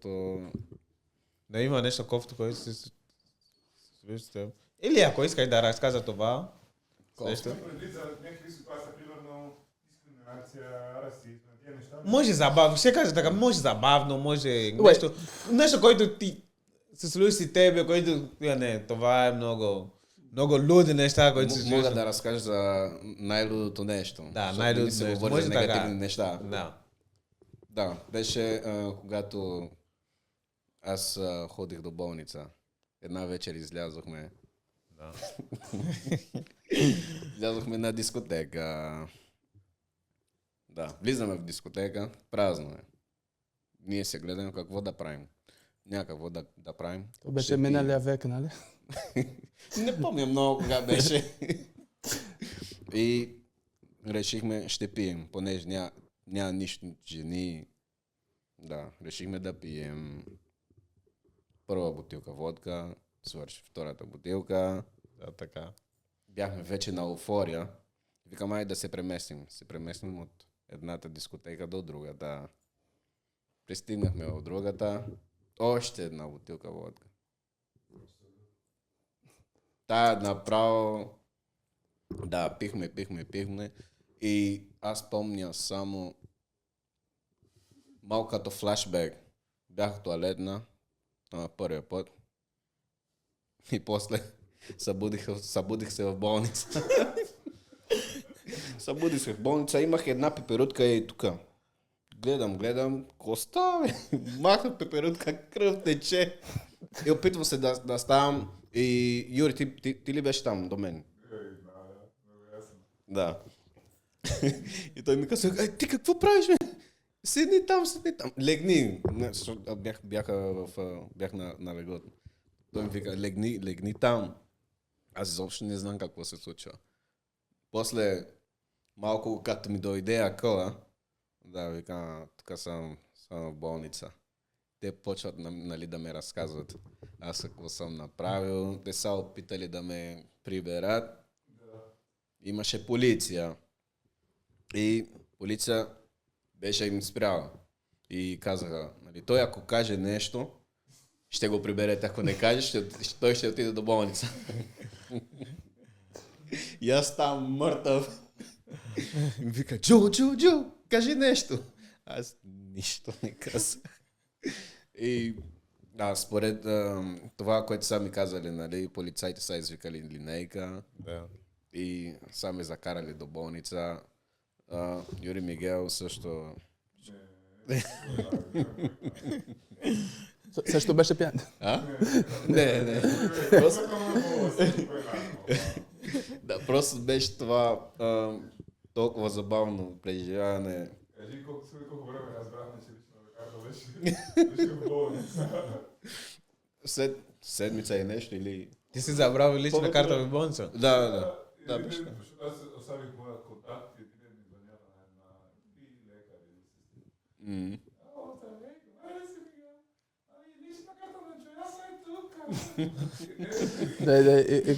защото... Да има нещо кофто, което си с теб. Или ако искаш да разказа това, нещо. Предвид за някакви ситуации, примерно дискриминация, расизм, тия неща. Може забавно, ще кажа така, може забавно, може нещо, което ти се случи с тебе, което, не, това е много луди неща, които се случват. Мога да разкажа за най-лудото нещо. Да, най-лудото нещо. нещо. Може Може за така. негативни неща. Да. Да, беше когато аз ходих до болница. Една вечер излязохме. Да. Излязохме на дискотека. Да, влизаме в дискотека, празно е. Ние се гледаме какво да правим. Някакво да правим. То беше миналия век, нали? Не помня много кога беше. И решихме, ще пием, понеже няма нищо жени. Да, решихме да пием първа бутилка водка, свърши втората бутилка. Да, така. Бяхме вече на еуфория. Викам, айде да се преместим. Се преместим от едната дискотека до другата. Пристигнахме в другата. Още една бутилка водка. Тая направо... Да, пихме. И аз помня само малко като флашбек. Бях в туалетна първия път. И после събудих се в болница. Събудих се в болница, имах една пеперутка и тук. Гледам, коста, бе. Махна пеперутка, кръв тече. И опитвам се да ставам. И Юри, ти ли беше там до мен? Да. И той ми каза, ти какво правиш, бе? Седни там. Легни. Бях на леглото. Той ми вика, легни там. Аз изобщо не знам какво се случва. После малко като ми дойде акъла, да, вика, тук съм в болница. Те почват нали, да ме разказват аз какво съм направил. Те са опитали да ме приберат. Имаше полиция. И полиция беше им спряла. И казаха, нали, той ако каже нещо, ще го приберете. Ако не каже, той ще отиде до болница. И аз там мъртъв. И ми вика, Джо, кажи нещо. Аз нищо не казах. И според това, което са ми казали, нали, полицайите са извикали линейка. Да. И са ме закарали до болница. Юри Мигел също... Също беше пиян. Не. Просто беше това толкова забавно преживяване. Кажи колко време разбрахме, че лично карта беше в болница. Седмица и нещо или... Ти си забравил лична карта в болница? Да. Защото аз оставих моя контакт и отиде ми звънява на една лекар или сестри. Лична карта на Джоя са Да, и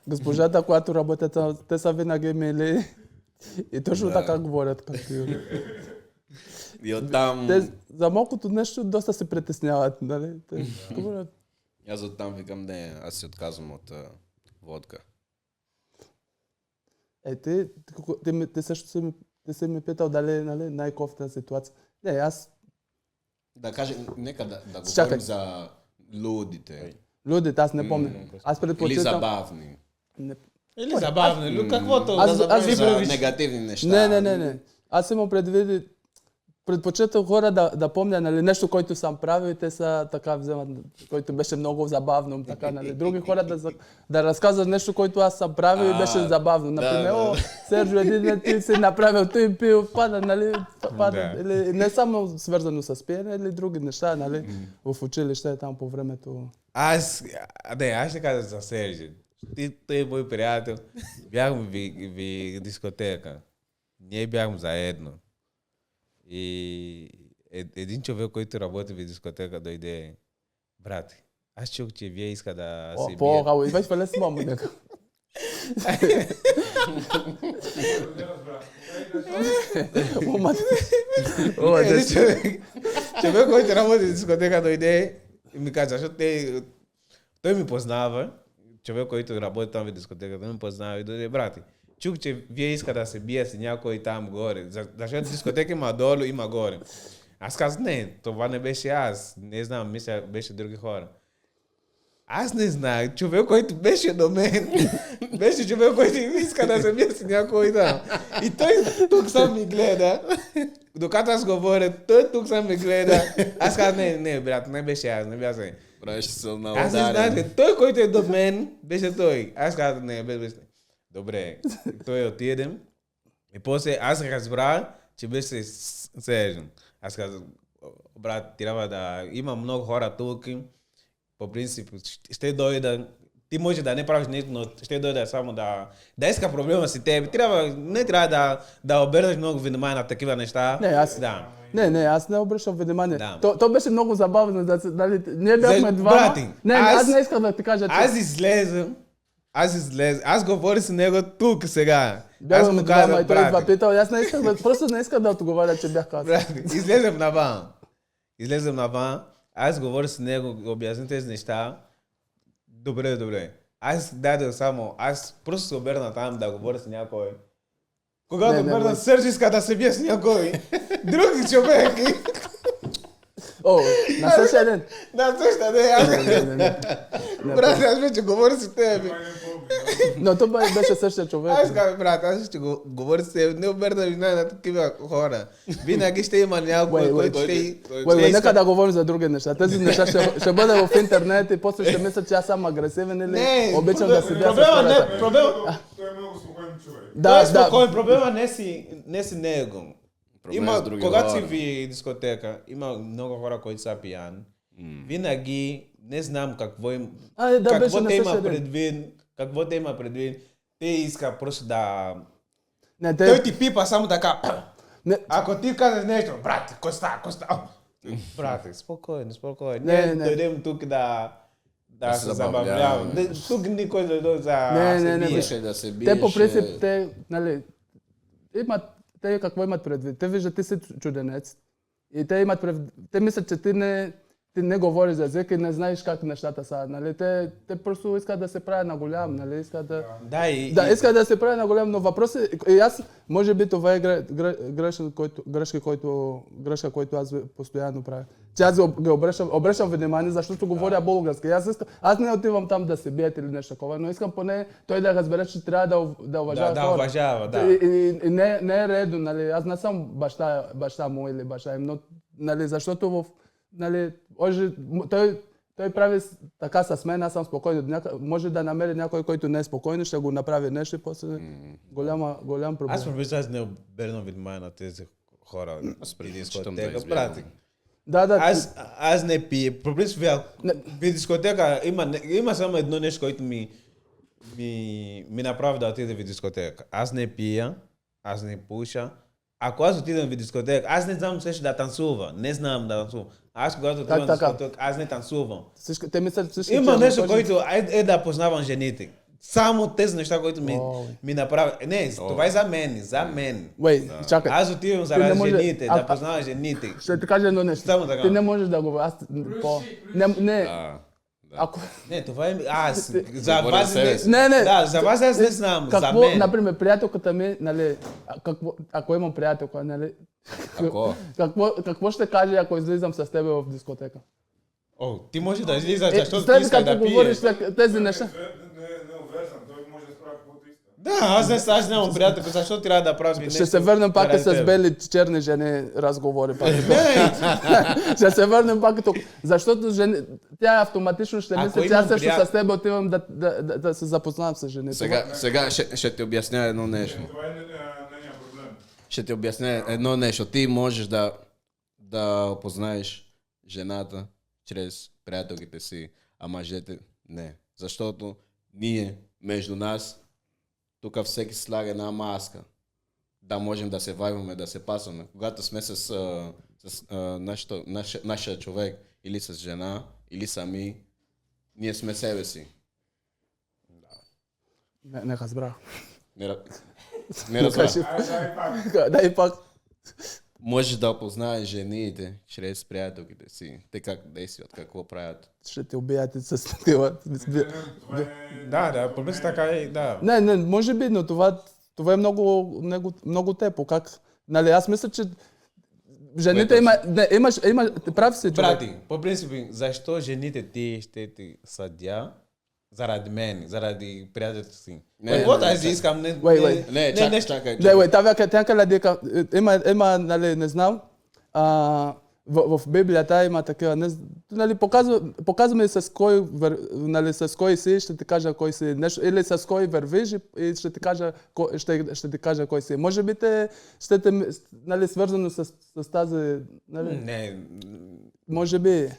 госпожата, която работят, те са винаги мили и точно така говорят като Юри. И оттам... Те за малкото нещо доста се притесняват, нали? Аз оттам викам, не, аз се отказвам от водка. Ти също си ми питал дали, нали, най-кофта ситуация. Не, аз... Да кажем, нека да Чакай. говорим за лудите. Людите, аз не помня. Аз Или предпочитам... забавни. Или забавно, каквото. Аз За негативни неща. Не. Аз имам предпочитам хора да помня, нали, нещо, което съм правил и те са така вземат, който беше много забавно. Така, нали. Други хора да разказват нещо, което аз съм правил и беше забавно. Например, Серджо, един ти си направил, той пил, пада, нали, или не само свързано с пиене, или други неща, нали, в училище там по времето. Аз ще кажа за Серджи. Той е мой приятел. Бяхме в дискотека. Ние бяхме заедно. И един човек, който работи в дискотека, дойде, брат, аз чух, че вие иска да се бият. Porra, vai falar esse nome, né? Човек, който работи в дискотека, дойде и ми каза, защото той ми познава, човек, който работи там в дискотека, той ми познава и дойде, брати, чух, че вие искате да се бие с някой там горе, защото дискотека има долу, има горе. Аз казах, не, това не беше аз, не знам, мисля, беше други хора. Аз не знаех, човек, който беше до мен, беше човек, който иска да се бие с някой там. И той тук сам ми гледа, докато аз говоря, той тук сам ми гледа. Аз казах, не, брат, не беше аз, не бях. Правиш се на Аз не знаех, той, който е до мен, беше той. Аз казах, не, беше. Добре, той отидем. И после аз разбрах, че беше Сержан. Аз казах, брат, трябва да има много хора тук. По принцип, ще дойда, ти може да не правиш нещо, но ще дойда само да иска проблема си теб. Не трябва да обърнеш много внимание на такива неща. Не, аз... Да. Не, аз не обръщам внимание. Да. То беше много забавно, дали, ние бяхме двама. Брати, Аз не искам да ти кажа, че... Аз говоря с него тук сега. Бяхме двама и той идва питал, аз не искам просто не искам да отговаря, че бях казал. Излезем навън. Аз говоря с него, обясня тези неща. Добре. Аз просто се оберна там да говоря с някой. Когато оберна, Сърж иска да се бие с някой. Други човек. О, на същия ден. На същия ден. Брат, аз вече говоря с теб. Но то беше същия човек. Аз казвам, брат, аз ще говоря с теб. Не оберна внимание на такива хора. Винаги ще има някой, който ще... Нека да говорим за други неща. Тези неща ще бъде в интернет и после ще мисля, че аз съм агресивен или обичам да седя с хората. Той е много спокоен човек. Да, спокоен. Проблема не си него. Когато си в дискотека, има много хора, които са пияни. Винаги не знам какво те има предвид. Те иска просто да... Той ти пипа само така. Ако ти казваш нещо, брат, коста. Брат, спокойно. Не дойдем тук да се забавлявам. Тук никой не дойде да се биеш. Те по принцип, те какво имат предвид? Те виждат, ти си чуденец и те имат предвид, те мислят, че ти не говориш за език и не знаеш как нещата са, нали? Те просто искат да се правят на голям, нали? Искат да се правят на голям, но въпросът и аз, може би това е грешка, който аз постоянно правя. Че аз ги обръщам внимание, защото говоря български. Аз не отивам там да се бият или нещо такова, но искам поне той да разбере, че трябва да уважава хора. Да уважава, да. И не е редно, нали? Аз не съм баща му или баща им, но нали, защото нали, той прави така с мен, аз съм спокойен. Може да намери някой, който не е спокойен, ще го направи нещо и после голям проблем. Аз не обърнам внимание на тези хора. При дискотека, брати. Да. Аз не пия. Проблем в дискотека има само едно нещо, което ми направи да отида в дискотека. Аз не пия, аз не пуша. Ако аз отидам в дискотека, аз не знам също да танцува. Не знам да танцува. Аз когато отивам в дискотека, аз не танцувам. Има нещо, което е да познавам жените. Само тези неща, които ми направят. Не, това е за мен. Чакай. Аз отивам заради жените, да познавам жените. Ще ти кажа едно нещо. Ти не можеш да го... Не, това е... За вас не... Да, за вас аз не знам. За мен. Например, приятелката ми, нали... Ако имам приятелка, нали... Какво ще каже, ако излизам с тебе в дискотека? Ти може да излизаш, защото ти иска да пиеш. говориш тези неща. Не обвързан, той може да справи каквото иска. Да, аз нямам приятелка, защо трябва да правиш нещо? Ще се върнем пак с бели черни жени разговори. Ще се върнем пак тук. Защото тя автоматично ще мисли, че аз също с теб отивам да се запознавам с жени. Сега ще ти обясня едно нещо. Това е нейния проблем. Ще ти обясня едно нещо. Ти можеш да опознаеш жената чрез приятелките си, а мъжете не. Защото ние, между нас, тук всеки слага една маска. Да можем да се вайваме, да се пасваме. Когато сме с нашия човек, или с жена, или сами, ние сме себе си. Не разбрах. Не разбра. Кажи, Дай пак. дай пак. Можеш да опознаеш жените чрез приятелките си. Те как действат, какво правят. Ще те убияте с това. Това е... Да, по принцип така е, да. Не, може би, но това е много тепо. Как? Нали, аз мисля, че жените има прав си, човек. Брати, по принцип, защо жените ти ще ти съдя? Заради мен, заради приятелите си. Вот аз искам, не... Чакай. Тя къде има, нали, не знам, в Библията има такива, нали, показваме с кой си, ще ти кажа кой си, или с кой вървиш и ще ти кажа кой си. Може би ще те, нали, свързано с тази, нали? Не. Може би.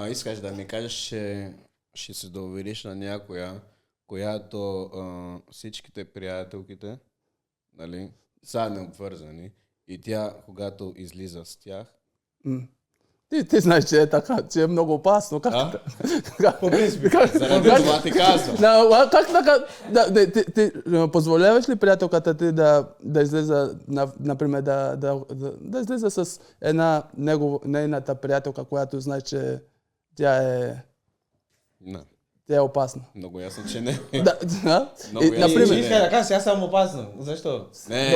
Искаш да ми кажеш, че ще се довериш на някоя, която всичките приятелките, нали, са необвързани и тя, когато излиза с тях... Ти знаеш, че е така, че е много опасно. По принцип. Заради това ти казвам. Как така? Ти позволяваш ли приятелката ти да излиза, например, да излиза с нейната приятелка, която знае, че тя е опасна? Много ясно, че не. Например. Иска да кажа, аз съм опасен. Защо?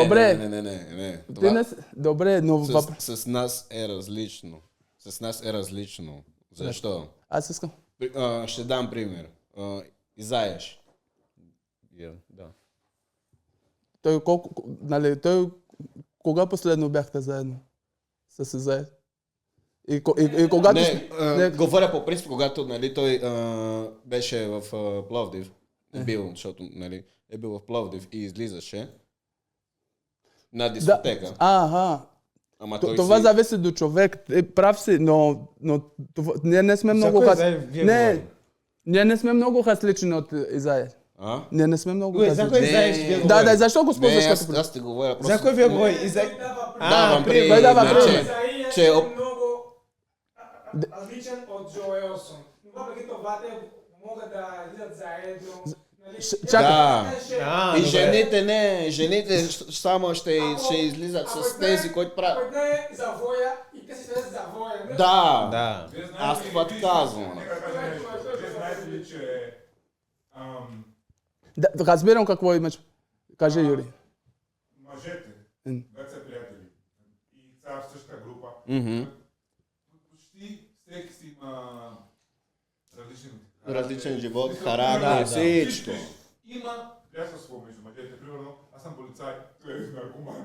Добре. Не. Добре, но... С нас е различно. С нас е различно. Защо? Аз искам. Ще дам пример. Изаеш. Да. Той кога последно бяхте заедно с Изаеш? И когато... Говоря по принцип, когато, нали, той беше в Пловдив. Защото, нали, е бил в Пловдив и излизаше на дискотека. Това зависи до човек. Прав си, но ние не сме много... Ние не сме много различни от Изаеш. Ние не сме много различни. За кой Изаеш вие говорите? Да, защо го спозваш като пример? Аз те говоря просто... За кой вие говорите? Давам пример. Изаия е много различен от Джо Елсон. Въпреки това те могат да излизат заедно. Да. И жените само ще излизат с тези, които правят. Който е завоя и те си слезат завоя. Да. Аз това ти казвам. Вие знаете ли, че... Разбирам какво имаш. Кажи, Юрий. Мъжете, когато са приятели и са в същата група, почти всеки си има различен живот, характер, всичко. Има приятелство между мъжете. Примерно, аз съм полицай, той е наркоман.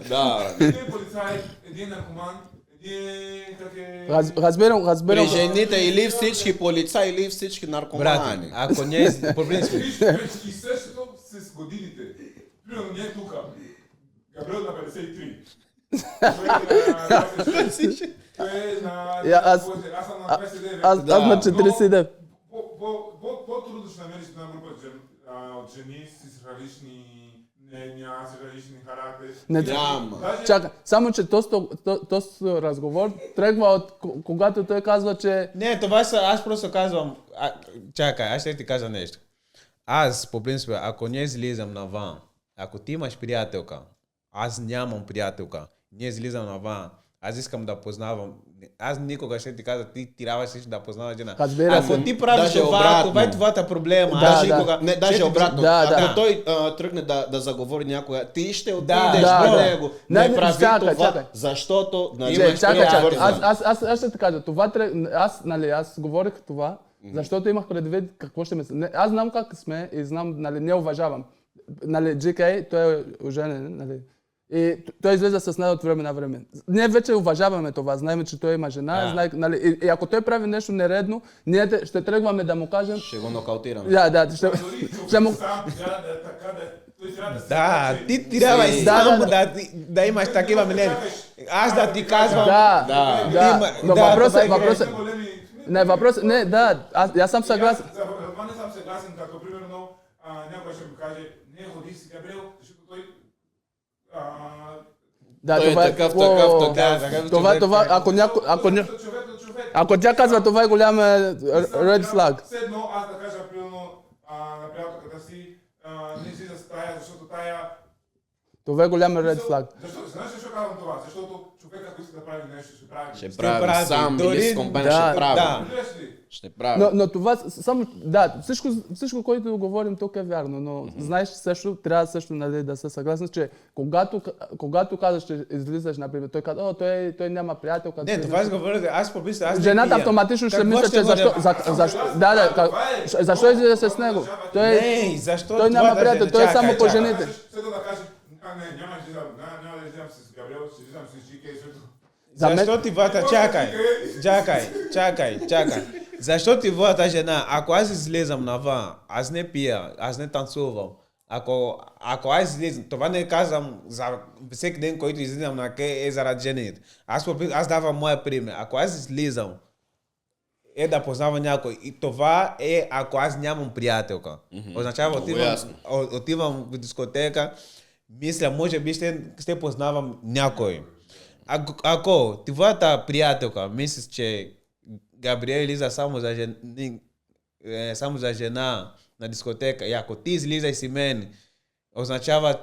Да. Един полицай, един наркоман, един как е... Разбирам. При жените или всички полицаи, или всички наркомани. Ако не е по принцип. И същото с годините. Примерно, ние тук. Габриел на 53. Аз съм на 29. Аз на 49. По-трудно ще намериш една група от жени с различни мнения, с различни характери. Чакай, само че този разговор тръгва от когато той казва, че... Не, това са, аз просто казвам, чакай, аз ще ти кажа нещо. Аз, по принцип, ако не излизам навън, ако ти имаш приятелка, аз нямам приятелка, не излизам навън, аз искам да познавам. Аз никога ще ти кажа, ти трябваш да познаваш жена. Ако ти правиш това е твоята проблема. Даже обратно. Ако той тръгне да заговори някоя, ти ще отидеш до него. Не прави това, защото... Чакай. Аз ще ти кажа, аз говорих това, защото имах предвид какво ще мисля. Аз знам как сме и знам, не уважавам. GK, той е оженен, и той излиза с нея от време на време. Ние вече уважаваме това, знаем, че той има жена, и ако той прави нещо нередно, ние ще тръгваме да му кажем... Ще го нокаутираме. Ще му... Да, ти трябва и само да имаш такива мнения. Аз да ти казвам... Но въпросът... Аз съм съгласен. За това не съм съгласен, като примерно някой ще ми каже, не ходи с Габриел, защото той... Той е такъв. Това, ако тя казва, това е голяма red flag. Седно, аз да кажа, примерно, на приятелката си, не излиза с тая, защото тая... Това е голям ред флаг. Знаеш защо казвам това? Защото човек, ако иска да прави нещо, ще прави. Ще прави сам Дори- или с компания Да, ще прави. да. Разбираш ли? Ще прави. Но това само, да, всичко, което говорим тук е вярно, но знаеш също, трябва също нали, да се съгласен, че когато казваш, че излизаш, например, той казва, о, той няма приятелка. Не, това ще говоря, аз помисля, аз не Жената пия. автоматично ще Какво мисля, че ходя? защо излиза с него? Не, защо Той няма това приятел, той е само по жените. Следва да кажеш, не, няма да излизам с Габриел, ще излизам с Жике и също. За мен- Защо ти вата, чакай. Защо ти вата жена? Ако аз излезам навън, аз не пия, аз не танцувам. Ако аз излезам, това не казвам за всеки ден, който излизам на къде е заради жените. Аз давам моя пример. Ако аз излизам, е да познавам някой. И това е ако аз нямам приятелка. Означава, отивам в дискотека, мисля, може би ще познавам някой. Ако твоята приятелка мислиш, че Габриел излиза само за жена на дискотека, и ако ти излизаш с мен, означава,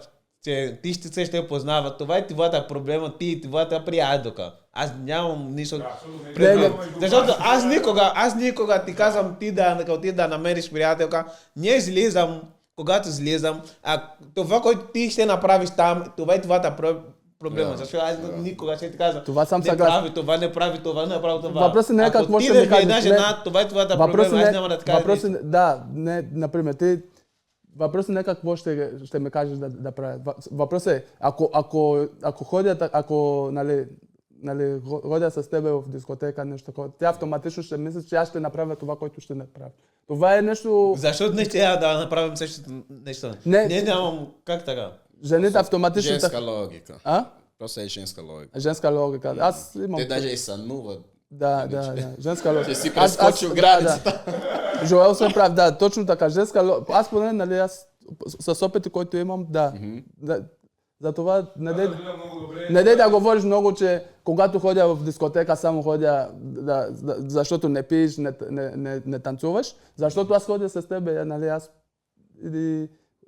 че ти ще познава. Това е твоята проблема, ти и твоята приятелка. Аз нямам нищо. Защото аз никога ти казвам ти да намериш приятелка, не излизам, когато излизам, а това, което ти ще направиш там, това е твоята проблема. Защото аз никога ще ти казвам, Това съм не съгласен. прави това, не прави това. Въпросът не е какво Ако ще ти ми да кажеш. една жена, това е твоята проблема, аз няма да ти кажа нищо. Да, не, например, въпросът не е какво ще ми кажеш да правя. Въпросът е, ако ходя с тебе в дискотека, нещо такова, тя автоматично ще мисли, че аз ще направя това, което ще направя. Това е нещо... Защо не ще да направим същото нещо? Не, нямам. Как така? Жените автоматично... Женска логика. А? Просто е женска логика. Женска логика. Аз имам... Те даже и сънуват. Да. Женска логика. Ще си прескочил границата. Да. Жоел се прави, да, точно така. Женска логика. Аз поне, нали, аз с опити, който имам, да. Затова не дей да говориш много, че когато ходя в дискотека, само ходя, защото не пиеш, не танцуваш. Защото аз ходя с тебе, нали, аз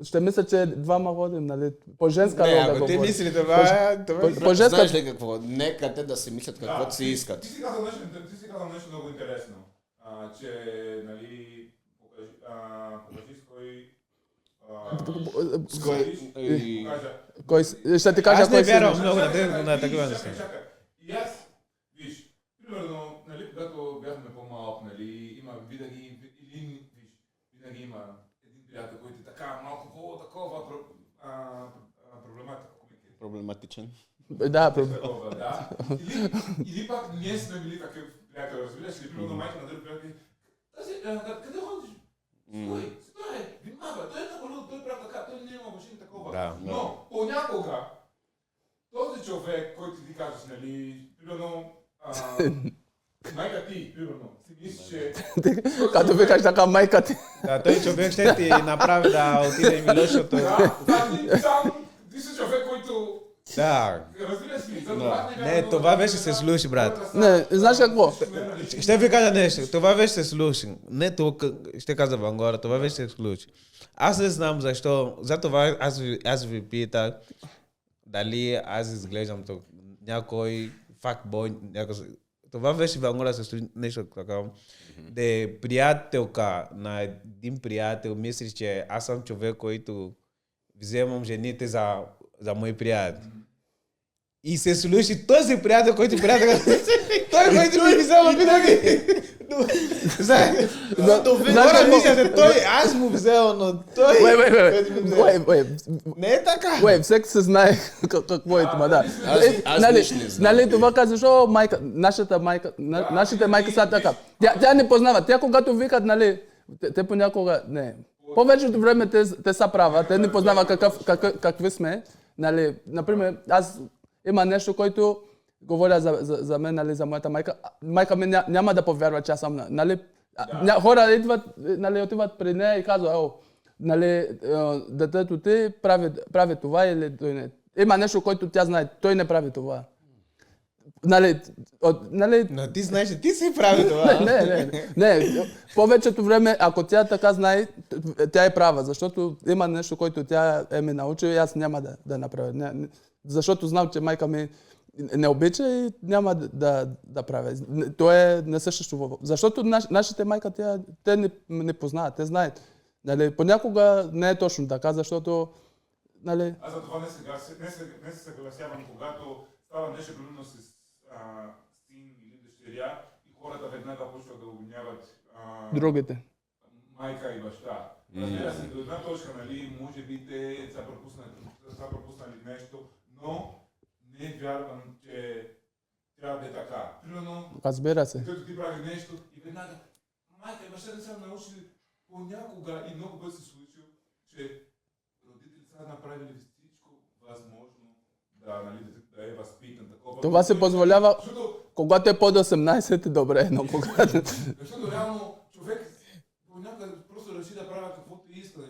ще мисля, че двама ходим, нали, по женска логика. Ако ти мисли това, по женска... Знаеш ли какво? Нека те да си мислят каквото си искат. Ти си казал нещо много интересно, че, нали, покажи с кой... Ще ти кажа аз не кой си. вярвам много на такива неща. Чакай. И аз, виж, примерно, нали, когато бяхме по-малък, нали, има винаги има един приятел, който е така малко по-такова Проблематичен. Да, да. Или пак ние сме били такъв приятел, разбираш ли, примерно майка на друг приятел, къде ходиш? Стой, внимава, той е наболил, той прави така, той не има машини такова. Да. Но понякога този човек, който ти кажеш, нали, примерно, майка ти, примерно, си мислиш, че... като викаш така майка ти. Да, той човек ще ти направи да отиде Милошото. Ти си човек, който... Да. Разбираш ли? Не, това беше се слуши, брат. Не, знаеш какво? Ще ви кажа нещо. Това беше се слуши. Не тук, ще каза Вангора, това беше се слуши. Аз не знам защо. Затова аз ви питах дали аз изглеждам тук някой факбой. Това беше Вангора се слуши нещо такова. Де приятелка на един приятел мислиш, че аз съм човек, който вземам жените за мой приятел. И се слуши този приятел, който той, който ми взема винаги. Хора мисля, той, аз му взел, но той... Не е така. Всеки се знае какво е това, да. Нали, това казваш, о, майка, нашите майка са така. Тя не познава. Тя когато викат, нали, те понякога, не. Повечето време те са права, те не познава какви сме. Нали, например, аз има нещо, което говоря за мен, нали, за моята майка. Майка ми няма да повярва, че аз съм, нали, хора идват, нали, отиват при нея и казват, нали, детето ти прави това или той не. Има нещо, което тя знае, той не прави това. нали, Но ти знаеш, че ти си прави това. не. Повечето време, ако тя така знае, тя е права, защото има нещо, което тя ме научи и аз няма да направя. Защото знам, че майка ми не обича и няма да правя. То е не съществува. Защото нашите майка, те не познават, те знаят. Нали, понякога не е точно така, защото... Нали... Аз за това не се съгласявам, когато става нещо примерно с син или дъщеря и хората веднага почват да обвиняват другите. майка и баща. Разбира се, до една точка, нали, може би те са пропуснали нещо, но не вярвам, че трябва да е така. Примерно, Разбира се. като ти прави нещо и веднага майка и баща не са научили понякога и много пъти се случва, че родителите са направили всичко възможно да е възпитан такова. Това се позволява, когато е под 18, добре, но когато... Защото реално човек понякога просто реши да прави каквото иска.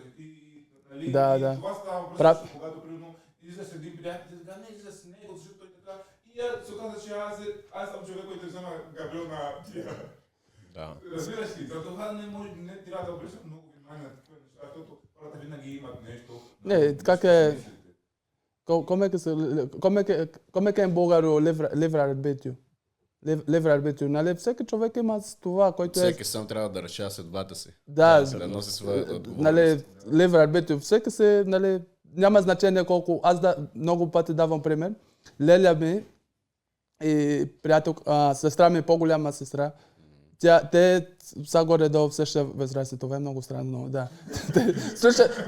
И това става просто, когато примерно излизаш с един приятел, ти така не излизаш с него, защото той така. И аз се оказа, че аз съм човек, който взема Габриел на тия. Да. Разбираш ли, за това не трябва да обръщам много внимание на такива неща, защото хората винаги имат нещо. Не, как е... Come е în България livre-arbitru, нали? Всеки човек има това, който е... Всеки сам трябва да решава съдбата си. Да, да носи своята отговорност. нали, livre-arbitru, всеки се, нали, няма значение колко... Аз много пъти давам пример. Леля ми и приятел, сестра ми, по-голяма сестра, те са горе-долу в същия възраст. Това е много странно, да.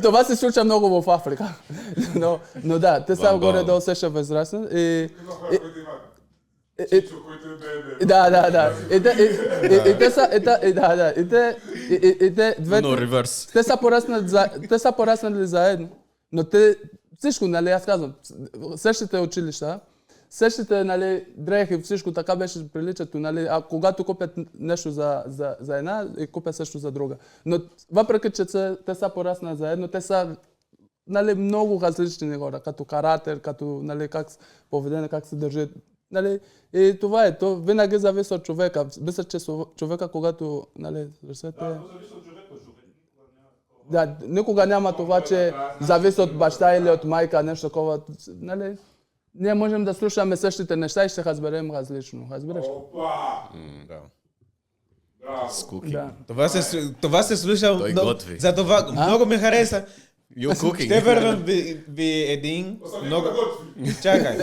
Това се случва много в Африка. Но да, те са горе-долу в същия възраст. Има хора, които имат чичо, който е бебе. Да. И те са... И те двете... Но реверс. Те са пораснали заедно. Но те... Всичко, нали, аз казвам, същите училища, същите, нали, дрехи, всичко така беше приличато, нали, а когато купят нещо за една, и купят също за друга. Но въпреки, че те са пораснали заедно, те са, нали, много различни хора, като характер, като, нали, как поведение, как се държат. Нали, и това е, то винаги зависи от човека. Мисля, че човека, когато, нали, ръцете... Да, то зависи от човека. Да, никога няма това, че зависи от баща или от майка, нещо такова. Нали? Ние можем да слушаме същите неща и ще разберем различно. Разбираш? Опа! Да. Браво! Cooking. Да. Това се слуша Той много, готви. за това много ми хареса. You cooking. Ще вървим ви един много... Чакай.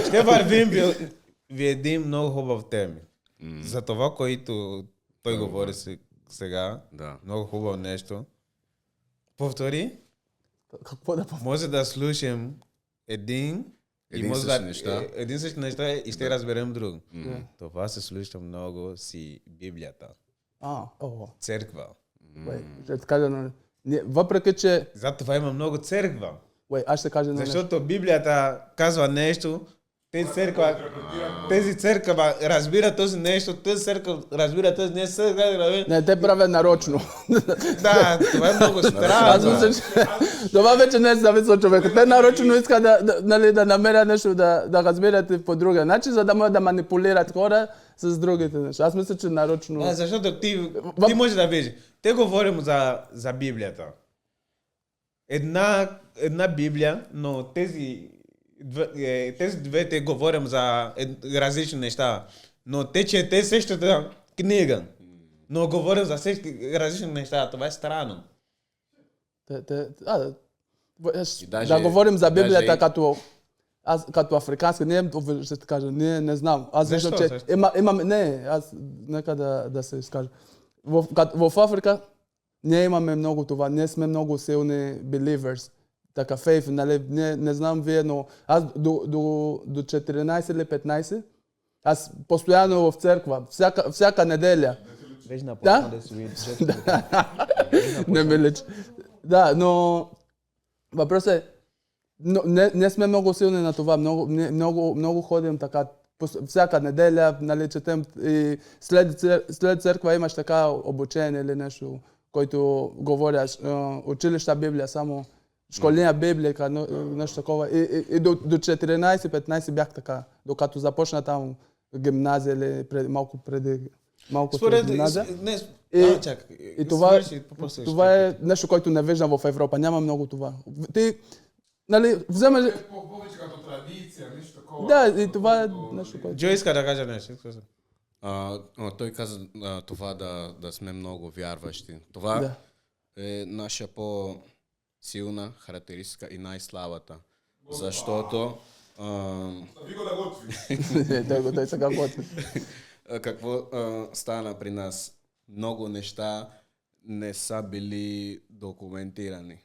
Ще вървим ви един много хубав теми. За това, което той говори сега. Да. Много хубаво нещо. Повтори. Какво да повторя? Може да слушам един същи неща. Един същи неща и ще разберем друг. Това се слуша много си Библията. Църква. Ще ти кажа, нали? Въпреки, че... Затова има много църква. Аз ще кажа нещо. Защото Библията казва нещо, тези църква разбира този нещо, тези църква разбира този нещо. Не, те правят нарочно. Да, това е много странно. Аз мисля, че това вече не е зависи от човека. Те нарочно искат да намерят нещо, да разбират по другия начин, за да могат да манипулират хора с другите неща. Аз мисля, че нарочно... Да, защото ти можеш да видиш. Те говорим за Библията. Една Библия, но тези двете говорим за различни неща. Но те същата книга. Но говорим за различни неща. Това е странно. Да говорим за Библията като африканска, ще ти кажа, не знам. Аз виждам, че имаме, нека да се изкажа. В Африка ние имаме много това, ние сме много силни believers. Така, faith, нали, не знам вие, но аз до 14 или 15, аз постоянно в църква, всяка неделя. Да? Не ми личи. Да, но въпросът е, не сме много силни на това, много ходим така, всяка неделя, нали, четем и след църква имаш така обучение или нещо, който говоряш, училища Библия само. школния Библика, нещо такова. И до 14-15 бях така, докато започна там гимназия или малко преди след гимназия. И това е нещо, което не виждам в Европа. Няма много това. Ти, нали, вземеш... Повече като традиция, нещо такова. Да, и това е нещо, което... Джо иска да каже нещо. Той каза това да сме много вярващи. Това е наша по-силна характеристика и най-слабата. Защото... Ви го да готви. Той сега готви. Какво стана при нас? Много неща не са били документирани.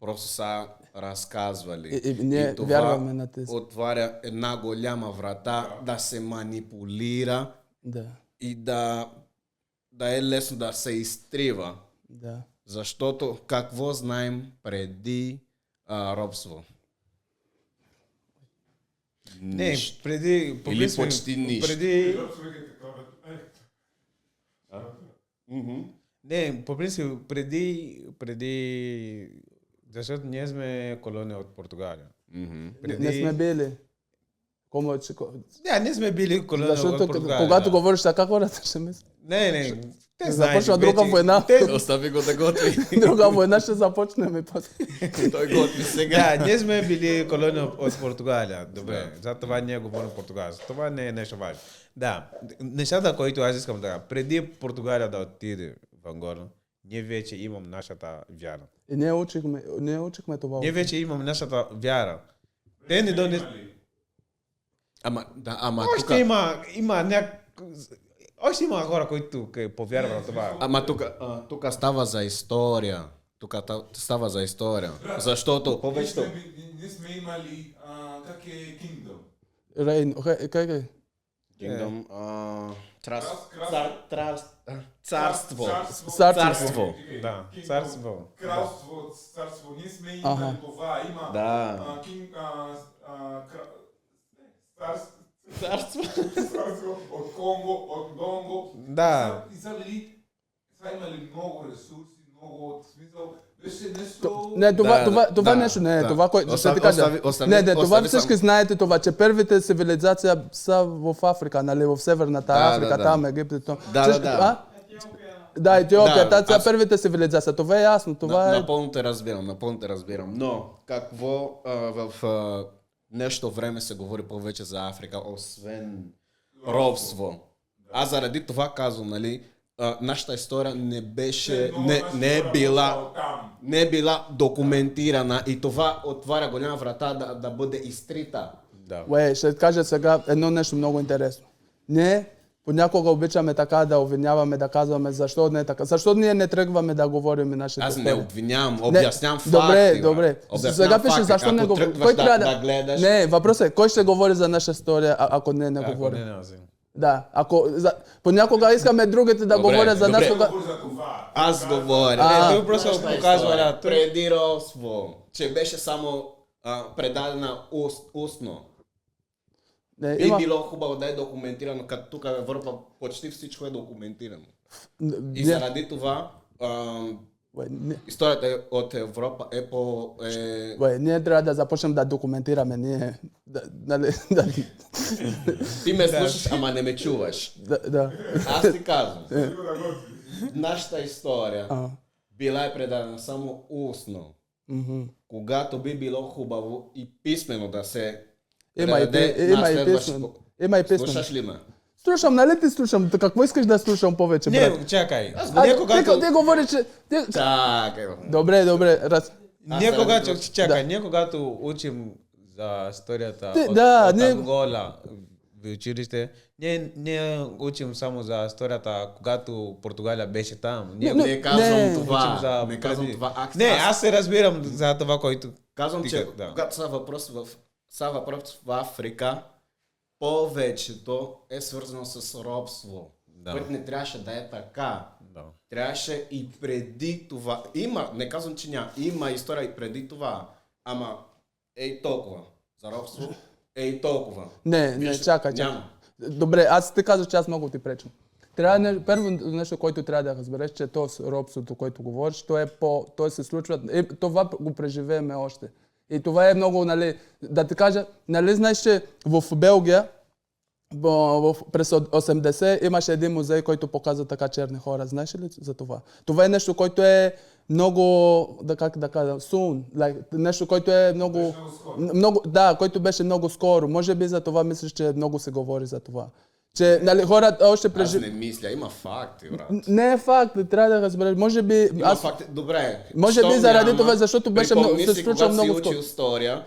Просто са разказвали. И ние това вярваме на тези. отваря една голяма врата да се манипулира и да е лесно да се изтрива. Да. Защото какво знаем преди робство? Не, преди... Или почти нищо. Преди... Не, по принцип, преди... Защото ние сме колония от Португалия. Не сме били. Да, ние сме били колония от Португалия. Защото когато говориш така, хората ще мислят. Не. Те започва друга война. Остави го да готви. Друга война ще започнем и после. Той готви сега. Да, ние сме били колония от Португалия. Добре, за това ние говорим португалски. Това не е нещо важно. Да, нещата, които аз искам да кажа. Преди Португалия да отиде в Ангола, ние вече имам нашата вяра. И ние учихме това. Ние вече имам нашата вяра. Те не донес... Ама още има още има хора, които повярват на това. Ама тук става за история. Става за история. Защото повечето... Ние сме имали, как е Kingdom? Рейн, как е? Kingdom, Царство. Царство. Да, царство. Кралство, царство. Ние сме имали това. Има Царство. От Конго, от Донго. Да. И са имали много ресурси, много смисъл. Беше нещо... Не, това нещо не е. Това, което ще ти кажа. Не, това всички знаете това, че първите цивилизации са в Африка, нали, в Северната Африка, там Египет. Да, Етиопия, това са първите цивилизации. Това е ясно. Напълно те разбирам. Но какво в нещо време се говори повече за Африка, освен робство. Аз заради това казвам, нали, нашата история не е била документирана и това отваря голяма врата да бъде изтрита. Ще кажа сега едно нещо много интересно. Ние понякога обичаме така да обвиняваме, да казваме защо не е така. Защо ние не тръгваме да говорим нашите истории? истории? Аз не обвинявам, обяснявам факти. Добре. Сега пише защо не говорим. Кой трябва да гледаш? Не, въпросът е кой ще говори за наша история, ако не говори. Да, понякога искаме другите да говорят за нас. Аз говоря. Той просто показва преди робство, че беше само предадена устно. Би било хубаво да е документирано, като тук в Европа почти всичко е документирано. И заради това историята от Европа е по... Ние трябва да започнем да документираме. Ти ме слушаш, ама не ме чуваш. Аз ти казвам. Нашата история била е предадена само устно. Когато би било хубаво и писмено да се предаде на следващото. Има и писмено. Слушаш ли ме? Слушам, нали ти слушам? Какво искаш да слушам повече, брат? Не, чакай. Ти говориш, че... Чакай. Добре. Ние когато учим за историята от Ангола в училище, ние учим само за историята, когато Португалия беше там. Не казвам това. Не, аз се разбирам за това, което... Казвам, че когато става въпрос в Африка, повечето е свързано с робство, което не трябваше да е така. Трябваше и преди това. Не казвам, че няма. Има история и преди това. Ама толкова. За робство толкова. Не, чакай. Добре, аз ти казвам, че аз много ти пречам. Първо нещо, което трябва да разбереш, че то с робството, което говориш, то се случва, това го преживееме още. И това е много, нали, да ти кажа, нали знаеш, че в Белгия през 80 имаше един музей, който показва така черни хора. Знаеш ли за това? Това е нещо, което е много, как да кажа, soon. Нещо, което е много, да, който беше много скоро. Може би за това мислиш, че много се говори за това. Че, нали, хората още Аз не мисля, има факти, брат. Не е факт, трябва да разбереш. Може би... Има факти, добре. Може би заради това, защото беше се случва много скоро. скоро. Учил история,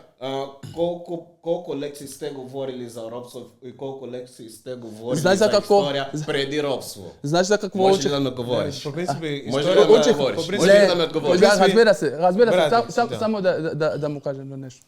колко лекции сте говорили за робство и колко лекции сте говорили за история преди робство? Знаеш за какво Може учих? ли да ме говориш? По принцип, Може ли да ме историята... говориш? по принцип- Може ли да ме отговориш? Разбира се. Брат, Само да му кажем нещо.